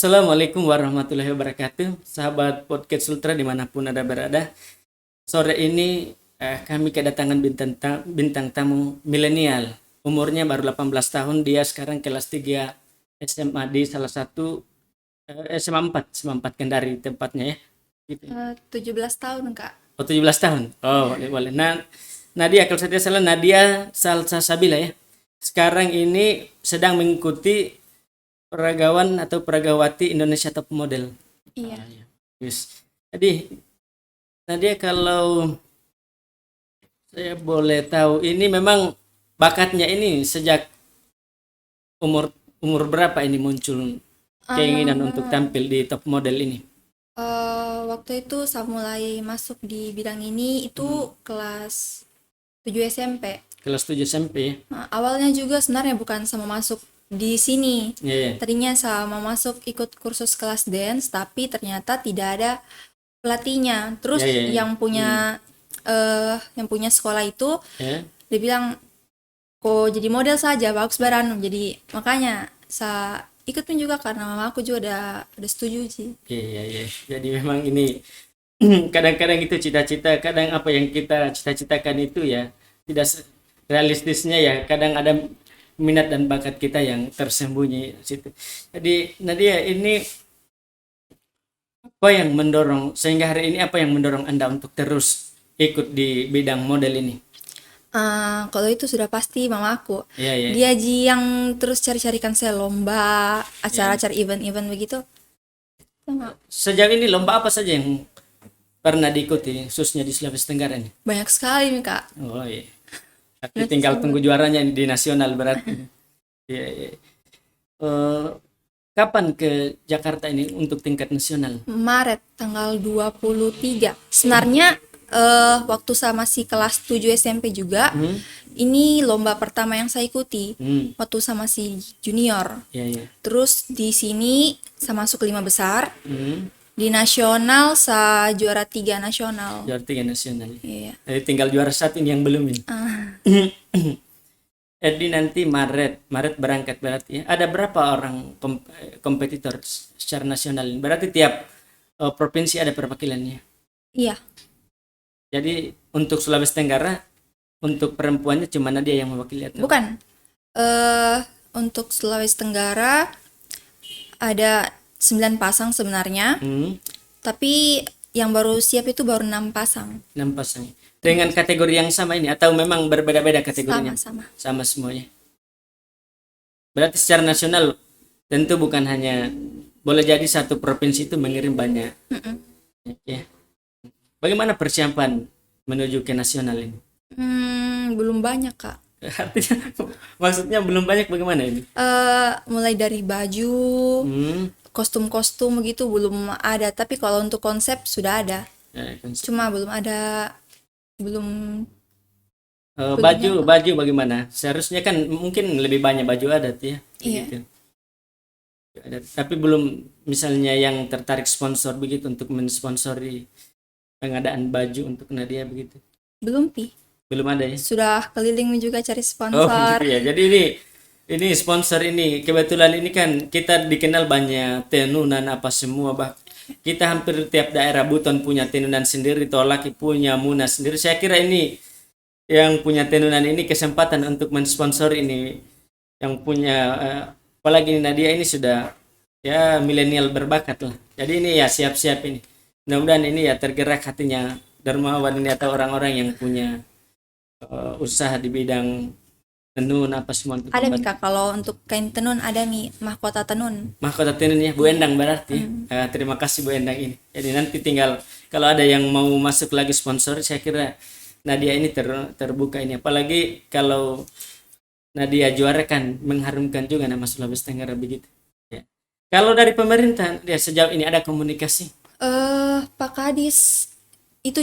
Assalamualaikum warahmatullahi wabarakatuh, sahabat podcast Ultra dimanapun Anda berada. Sore ini kami kedatangan bintang tamu milenial. Umurnya baru 18 tahun, dia sekarang kelas 3 SMA di salah satu SMA 4 Kendari tempatnya ya. Gitu. 17 tahun, Kak. Oh 17 tahun. Oh boleh. Nah, Nadia kalau saya tidak salah Nadia Salsabila ya. Sekarang ini sedang mengikuti peragawan atau peragawati Indonesia Top Model. Iya. Iya. Yes. Jadi Nadia kalau saya boleh tahu ini memang bakatnya ini sejak umur umur berapa ini muncul keinginan untuk tampil di top model ini? Waktu itu saya mulai masuk di bidang ini itu kelas 7 SMP. Kelas 7 SMP ya. Nah, awalnya juga sebenarnya bukan sama masuk di sini. Iya, iya. Tadinya saya mau masuk ikut kursus kelas dance, tapi ternyata tidak ada pelatihnya. Terus Iya, iya, iya. yang punya sekolah itu Ya. dia bilang, kok jadi model saja bagus baran. Jadi makanya saya ikutin juga karena mama aku juga udah setuju sih. Iya, iya. Jadi memang ini kadang-kadang itu cita-cita, kadang apa yang kita cita-citakan itu ya tidak realistisnya ya. Kadang ada minat dan bakat kita yang tersembunyi di situ. Jadi Nadia ini apa yang mendorong sehingga hari ini apa yang mendorong Anda untuk terus ikut di bidang model ini? Kalau itu sudah pasti mama aku. Iya, iya. Dia yang terus cari-carikan saya lomba, acara-acara event-event begitu. Sama. Sejauh ini lomba apa saja yang pernah diikuti khususnya di Sulawesi Tenggara ini? Banyak sekali nih, Kak. Oh iya. Tapi tinggal tunggu juaranya di nasional berarti. Iya, iya. Eh, kapan ke Jakarta ini untuk tingkat nasional? Maret tanggal 23. Sebenarnya waktu saya masih kelas 7 SMP juga, ini lomba pertama yang saya ikuti. Waktu saya masih junior. Iya, iya. Terus di sini saya masuk 5 besar. Hmm. Di nasional saya juara 3 nasional. Juara 3 nasional. Iya. Jadi tinggal juara 1 ini yang belum ini. Jadi nanti Maret berangkat berarti ya. Ada berapa orang kompetitor secara nasional ini? Berarti tiap provinsi ada perwakilannya. Iya. Jadi untuk Sulawesi Tenggara untuk perempuannya cuma Nadia yang mewakili atau? Bukan. Untuk Sulawesi Tenggara ada 9 pasang sebenarnya, tapi yang baru siap itu baru 6 pasang. 6 pasang. Dengan kategori yang sama ini atau memang berbeda-beda kategorinya? Sama-sama. Sama semuanya. Berarti secara nasional tentu bukan hanya boleh jadi satu provinsi itu mengirim banyak. Ya. Bagaimana persiapan menuju ke nasional ini? Belum banyak, Kak. Artinya maksudnya belum banyak bagaimana ini? Mulai dari baju, kostum-kostum begitu belum ada, tapi kalau untuk konsep sudah ada. Cuma belum baju bagaimana? Seharusnya kan mungkin lebih banyak baju adat ya. Iya. Begitu. Tapi belum misalnya yang tertarik sponsor begitu untuk mensponsori pengadaan baju untuk Nadia begitu. Belum, Pi. Belum ada ya. Sudah keliling juga cari Oh sponsor. gitu ya. Jadi ini sponsor ini kebetulan ini kan kita dikenal banyak tenunan apa semua kita hampir tiap daerah Buton punya tenunan sendiri, Tolaki punya Munas sendiri. Saya kira ini yang punya tenunan ini kesempatan untuk mensponsor ini yang punya apalagi ini Nadia ini sudah ya milenial berbakat lah. Jadi ini ya siap-siap ini. Mudah-mudahan ini ya tergerak hatinya dermawan ini atau orang-orang yang punya usaha di bidang tenun apa semua untuk Ada nih, Kak, kalau untuk kain tenun ada nih mahkota tenun. mahkota tenun ya Bu Endang berarti. Terima kasih Bu Endang ini. Jadi nanti tinggal kalau ada yang mau masuk lagi sponsor, saya kira Nadia ini terbuka ini. Apalagi kalau Nadia juara kan mengharumkan juga nama Sulawesi Tenggara begitu. Ya. Kalau dari pemerintah ya sejauh ini ada komunikasi? Pak Kadis itu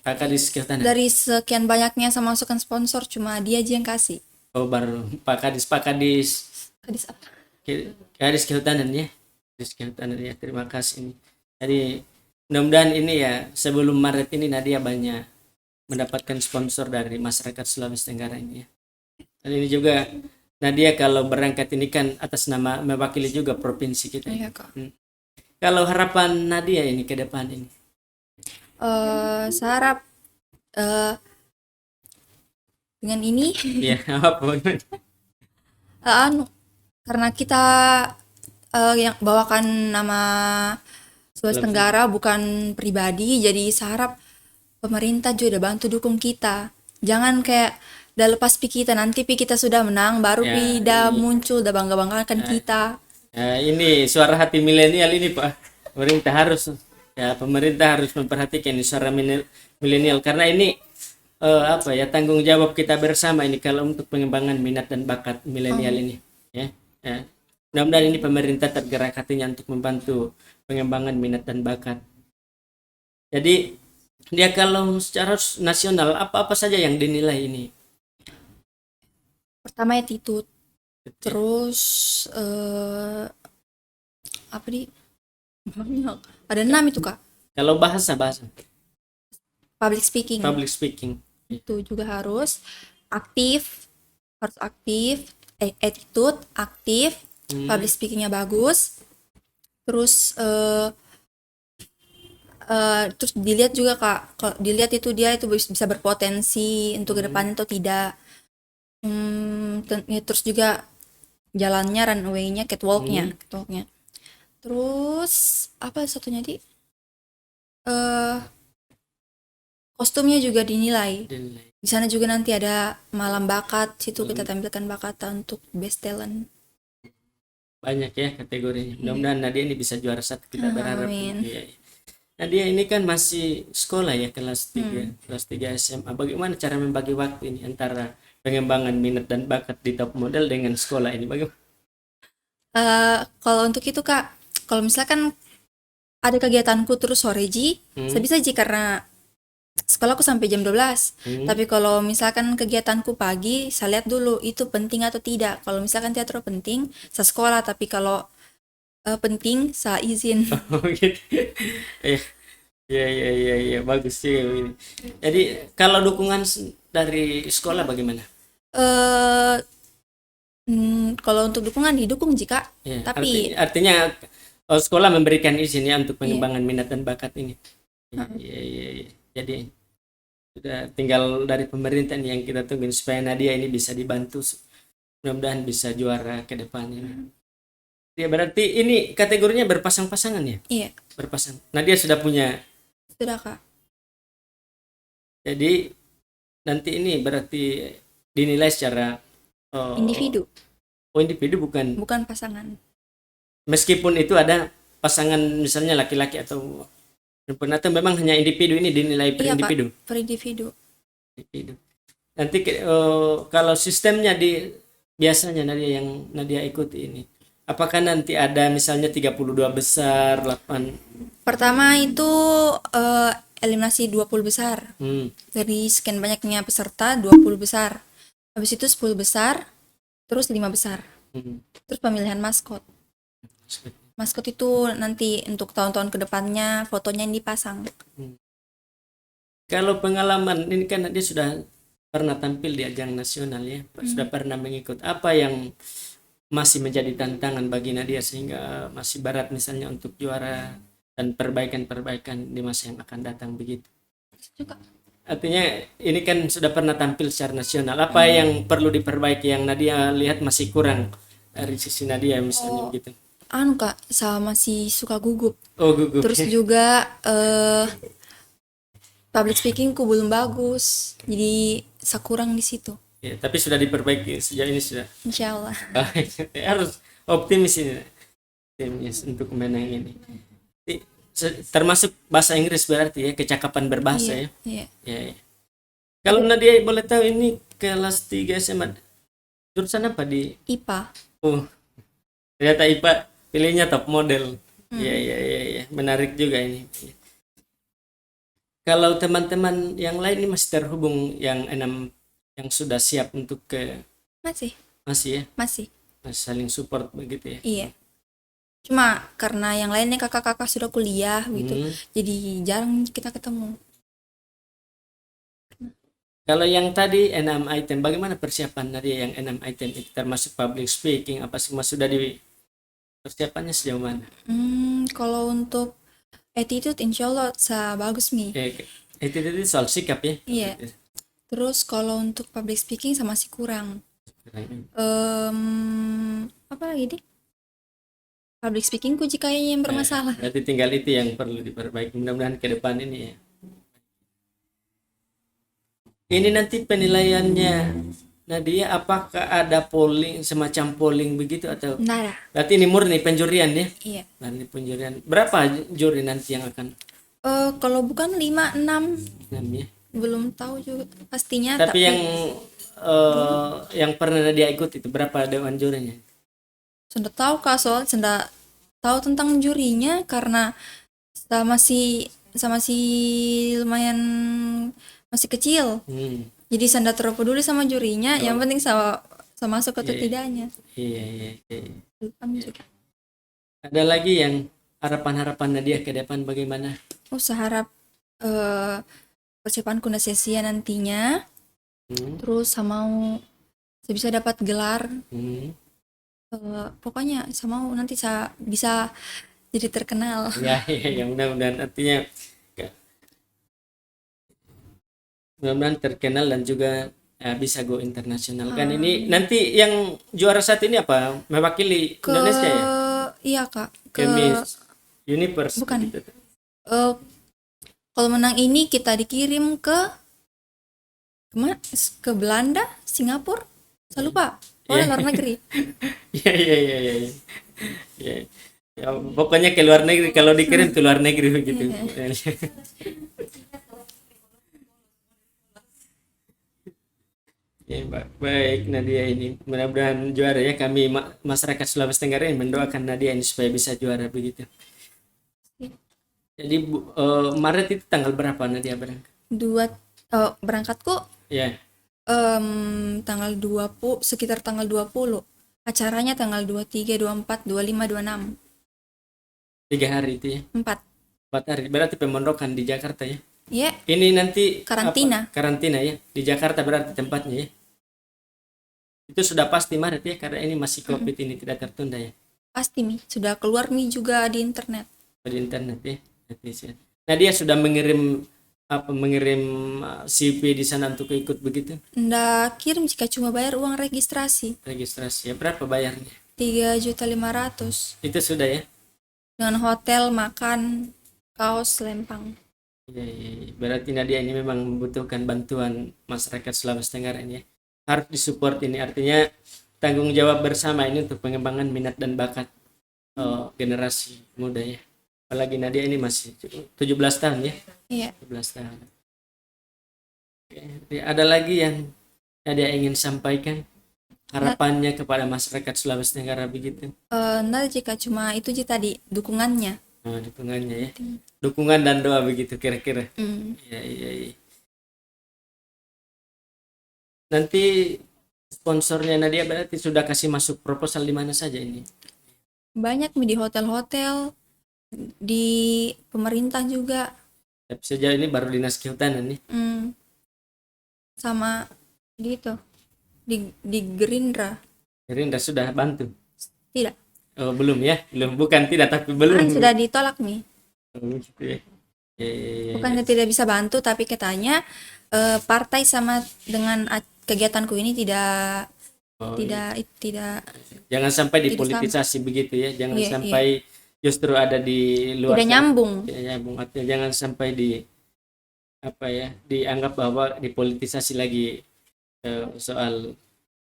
Pak Kadis Kehutanan. dari sekian banyaknya saya masukkan sponsor cuma dia aja yang kasih. Oh baru Pak Kadis Kadis apa? Kadis Kehutanan ya. Kadis Kehutanan ya. Terima kasih ini. Jadi mudah-mudahan ini ya sebelum Maret ini Nadia banyak mendapatkan sponsor dari masyarakat Sulawesi Tenggara ini ya. Dan ini juga Nadia kalau berangkat ini kan atas nama mewakili juga provinsi kita. Iya Kak. Kalau harapan Nadia ini ke depan ini, Saya harap dengan ini ya apa? anu karena kita yang bawakan nama Sulawesi Tenggara bukan pribadi, jadi saya harap pemerintah juga udah bantu dukung kita. Jangan kayak udah lepas pi kita, nanti pi kita sudah menang baru Ya, pi udah muncul udah bangga-banggakan kita. Ini suara hati milenial ini Pak. Pemerintah harus memperhatikan ini suara milenial karena ini apa ya, tanggung jawab kita bersama ini kalau untuk pengembangan minat dan bakat milenial ini ya. Ya. Mudah-mudahan ini pemerintah tergerak hatinya untuk membantu pengembangan minat dan bakat. Jadi dia kalau secara nasional apa-apa saja yang dinilai ini. Pertama attitude, terus apa di banyak ada 6 itu Kak. Kalau bahasa Public speaking public speaking. itu juga harus aktif, attitude aktif, public speakingnya bagus, terus terus dilihat juga Kak, kalau dilihat itu dia itu bisa berpotensi untuk ke depannya atau tidak. Ya, terus juga jalannya, runway-nya, catwalk-nya. Terus apa satunya di kostumnya juga dinilai. Di sana juga nanti ada malam bakat, situ kita tampilkan bakat untuk best talent. Banyak ya kategorinya. Mudah-mudahan Nadia ini bisa juara 1, kita berharap. Amin. Iya. Nadia ini kan masih sekolah ya, kelas 3 SMA. Bagaimana cara membagi waktu ini antara pengembangan minat dan bakat di top model dengan sekolah ini? Bagaimana? Kalau untuk itu Kak, kalau misalkan ada kegiatanku terus sore saya bisa karena sekolahku sampai jam 12. Tapi kalau misalkan kegiatanku pagi, saya lihat dulu itu penting atau tidak. Kalau misalkan teatro penting, saya sekolah. Tapi kalau penting, saya izin. Oh gitu. Iya, bagus sih ini. Jadi kalau dukungan dari sekolah bagaimana? Kalau untuk dukungan didukung jika, Ya, tapi artinya sekolah memberikan izin ya untuk pengembangan minat dan bakat ini. Iya. Jadi sudah tinggal dari pemerintah nih yang kita tungguin supaya Nadia ini bisa dibantu, mudah-mudahan bisa juara ke depan ini. Ya berarti ini kategorinya berpasang-pasangan ya? iya, Berpasang. Nadia sudah punya. sudah Kak. Jadi nanti ini berarti dinilai secara Individu, individu bukan pasangan. meskipun itu ada pasangan misalnya laki-laki atau perempuan, atau memang hanya individu ini dinilai per Iya individu. Kak, per individu. Individu. Nanti kalau sistemnya biasanya Nadia ikuti ini, apakah nanti ada misalnya 32 besar, 8? Pertama itu eliminasi 20 besar. Dari sekian banyaknya peserta 20 besar. Habis itu 10 besar, terus 5 besar. Terus pemilihan maskot. Maskot itu nanti untuk tahun-tahun kedepannya fotonya yang dipasang. Kalau pengalaman ini kan dia sudah pernah tampil di ajang nasional ya, sudah pernah mengikut. Apa yang masih menjadi tantangan bagi Nadia sehingga masih berat misalnya untuk juara dan perbaikan-perbaikan di masa yang akan datang begitu? Artinya ini kan sudah pernah tampil secara nasional. Apa yang perlu diperbaiki yang Nadia lihat masih kurang dari sisi Nadia misalnya begitu? Kak, sama masih suka gugup. Oh, gugup. Terus juga public speakingku belum bagus. Jadi saya kurang di situ. Ya, tapi sudah diperbaiki sejauh ini sudah. Insya Allah. Harus optimis ini. Optimis untuk menang ini. Termasuk bahasa Inggris berarti ya, kecakapan berbahasa ya. Iya. Ya. Kalau Nadia boleh tahu ini kelas 3 SMA jurusan apa di IPA. Oh. Ternyata IPA pilihnya top model. Iya. Menarik juga ini. Kalau teman-teman yang lain ini masih terhubung yang 6 yang sudah siap untuk ke Masih ya. Masih Saling support begitu ya. Iya. Cuma karena yang lainnya kakak-kakak sudah kuliah gitu. Jadi jarang kita ketemu. Kalau yang tadi 6 item, bagaimana persiapan Nadia yang 6 item itu termasuk public speaking apa semua sudah di persiapannya sejauh mana? Kalau untuk attitude insya Allah bagus Mi. Itu soal sikap ya. Iya. Terus kalau untuk public speaking masih kurang. Apa lagi deh? Public speakingku kayaknya yang bermasalah. Berarti tinggal itu yang perlu diperbaiki. Mudah-mudahan ke depan ini ya. Ini nanti penilaiannya Nadia, apakah ada polling, semacam polling begitu atau? Nggak ada. Berarti ini murni penjurian ya? Iya. Murni penjurian. Berapa juri nanti yang akan? Kalau bukan 5, 6 Ya? belum tahu juga pastinya. Tapi yang pernah Nadia ikut itu berapa dewan jurinya? Sudah tahu Kak, soal sudah tahu tentang jurinya karena masih lumayan masih kecil. Jadi saya tidak terlalu peduli sama jurinya, yang penting saya masuk atau tidaknya. Iya. Juga. Ada lagi yang harapan-harapan Nadia ke depan bagaimana? Saya harap persiapan kuna sia-sia nantinya. Terus saya mau saya bisa dapat gelar. Pokoknya saya mau nanti saya bisa jadi terkenal. Ya, mudah-mudahan artinya mudah-mudahan terkenal dan juga bisa go internasional. Kan ini nanti yang juara satu ini apa? Mewakili Indonesia ya? Iya Kak. Miss Universe. Bukan. Gitu. Kalau menang ini kita dikirim ke Belanda, Singapura, saya lupa. Luar negeri. Iya. Ya, pokoknya ke luar negeri, kalau dikirim ke luar negeri begitu. Ya, baik Nadia, ini mudah-mudahan juara ya. Kami masyarakat Sulawesi Tenggara ini mendoakan Nadia ini supaya bisa juara begitu. Jadi Maret itu tanggal berapa Nadia berangkat? Berangkatku ya. Tanggal 20, sekitar tanggal 20. Acaranya tanggal 23, 24, 25, 26. 3 hari itu ya? 4 hari. Berarti pemondokan di Jakarta ya? Iya. Ini nanti karantina. Karantina ya? Di Jakarta berarti tempatnya ya? Itu sudah pasti Maret ya? Karena ini masih COVID ini tidak tertunda ya? Pasti Mi, sudah keluar Mi juga di internet. Di internet ya? Nah dia sudah mengirim CV di sana untuk ikut begitu? Nggak kirim jika cuma bayar uang registrasi. Registrasi ya, berapa bayarnya? 3.500.000. Itu sudah ya? Dengan hotel, makan, kaos, lempang. Iya. Berarti Nadia ini memang membutuhkan bantuan masyarakat Sulawesi Tenggara ini ya. Harus disupport ini, artinya tanggung jawab bersama ini untuk pengembangan minat dan bakat generasi muda ya. Apalagi Nadia ini masih 17 tahun ya? Iya. 17 tahun. Oke. Ada lagi yang Nadia ingin sampaikan? Harapannya kepada masyarakat Sulawesi Tenggara begitu? Nah, jika cuma itu aja tadi, dukungannya. Dukungannya ya. Dukungan dan doa begitu kira-kira. Iya. Nanti sponsornya Nadia berarti sudah kasih masuk proposal di mana saja ini? Banyak di hotel-hotel, di pemerintah juga. Tapi sejauh ini baru dinas kehutanan nih. Sama gitu. Di Gerindra. Gerindra sudah bantu? Tidak. Oh, belum ya? Belum, bukan tidak tapi belum. Sudah ditolak nih. Gitu ya. Bukan tidak bisa bantu, tapi katanya partai sama dengan kegiatanku ini tidak. Jangan sampai dipolitisasi begitu ya. Jangan sampai justru ada di luar. Tidak nyambung. Artinya jangan sampai dianggap bahwa dipolitisasi lagi soal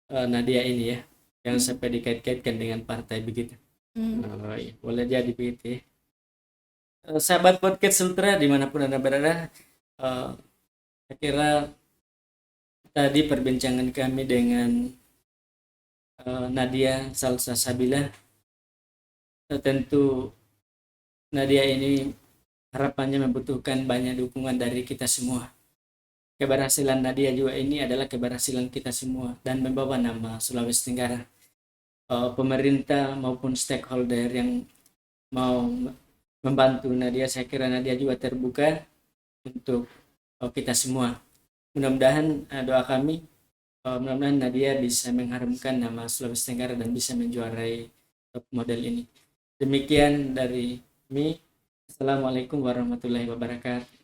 Nadia ini ya. Jangan sampai dikait-kaitkan dengan partai begitu. Iya. Boleh jadi begitu ya. Sahabat podcast Sultra dimanapun Anda berada, saya kira tadi perbincangan kami dengan Nadia Salsabila. Tentu Nadia ini harapannya membutuhkan banyak dukungan dari kita semua. Keberhasilan Nadia juga ini adalah keberhasilan kita semua dan membawa nama Sulawesi Tenggara. Pemerintah maupun stakeholder yang mau membantu Nadia, saya kira Nadia juga terbuka untuk kita semua. mudah-mudahan doa kami mudah-mudahan Nadia bisa mengharumkan nama Sulawesi Tenggara dan bisa menjuarai top model ini. Demikian dari Mi. Assalamualaikum warahmatullahi wabarakatuh.